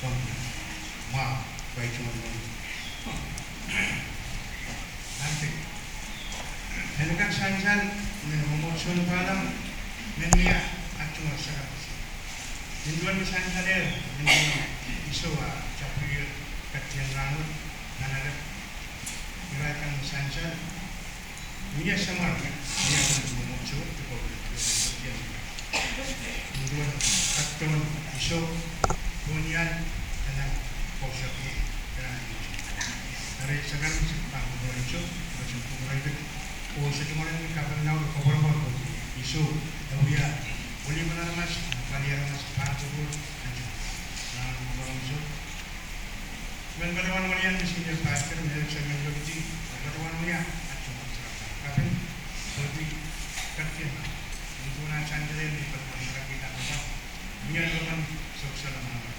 Wow, baik teman-teman. Nanti, hendak sanjan memotion palam menia acuma sekarang. Jinduan sanjan isowa capir katian rangut nanaga gerakan sanjan menia samar menia memotion tu kau katian. Jinduan katian iso bunian dan kosong dan dari sekarang kita mengucap macam itu kosong cuma ini kapan tahu kapan isu dia boleh mana mas kalian mas panjang nah mengucap dan kawan kalian di sini pasir mereka segmen lebih kawan kalian cuma tapi seperti kerja untuk nak candre ni perkara kita apa menyalurkan sosial mana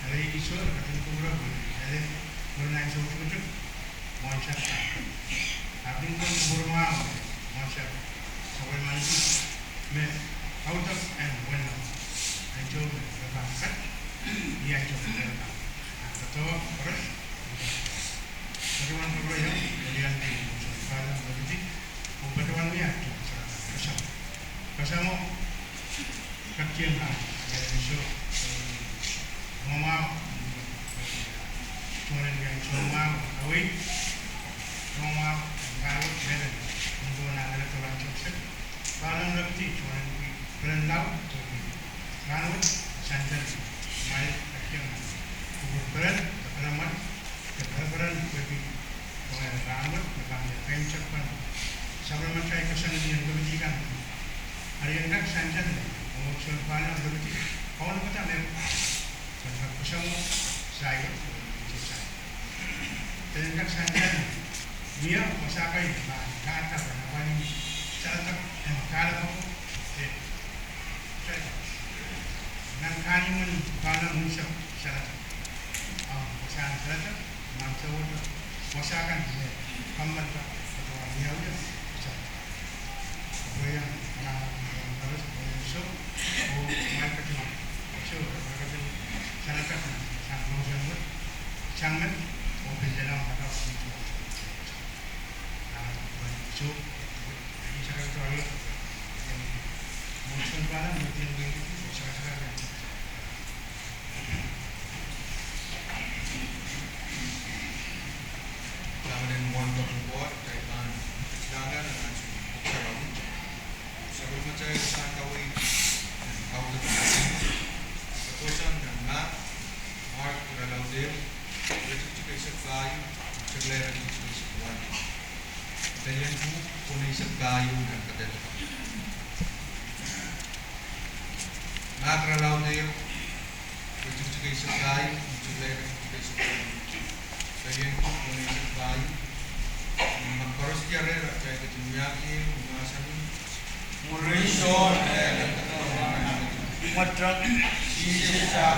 hari isu katanya kurang ada berenang sejuk masyarakat tapi pun bermau masyarakat sampai mandi me out of and when enjoy the basket dia enjoy the atau terus bagaimana kalau yang kemudian di pada berarti bagaimana ya kasamo kakian ya isu mau kemudian yang mau awit mau kalau beda untuk nak ada tulang cocok kalau lebih cuma berenang kalau santan mai kakian beran beran beran lebih ramai berbanding kencang pun sampai macam kesan yang lebih kan hari yang nak santan muncul pada lebih kawan kita memang sangat kusam saya dan kan santan dia masakai kata apa ini cara kalau nan kani mun kana musa syarat masakan syarat maksud masakan kamar atau dia udah apa yang harus musuh mereka cuma musuh mereka cuma syarat sangat musuh jangan mobil dalam atau itu musuh ini syarat itu yang musuh pada mungkin syarat Kemudian mohon berbuat kaitan dengan sekarang sebelum saya sangkawi kau keputusan dan mark dalam dia itu sesuai segera itu sesuai dan yang punya sesuai dan kedai mark dalam dia itu sesuai segera itu sesuai Bagian Indonesia baik, mengkorus tiada rakyat kejumiakin, mengasami, Malaysia, Madras, Indonesia,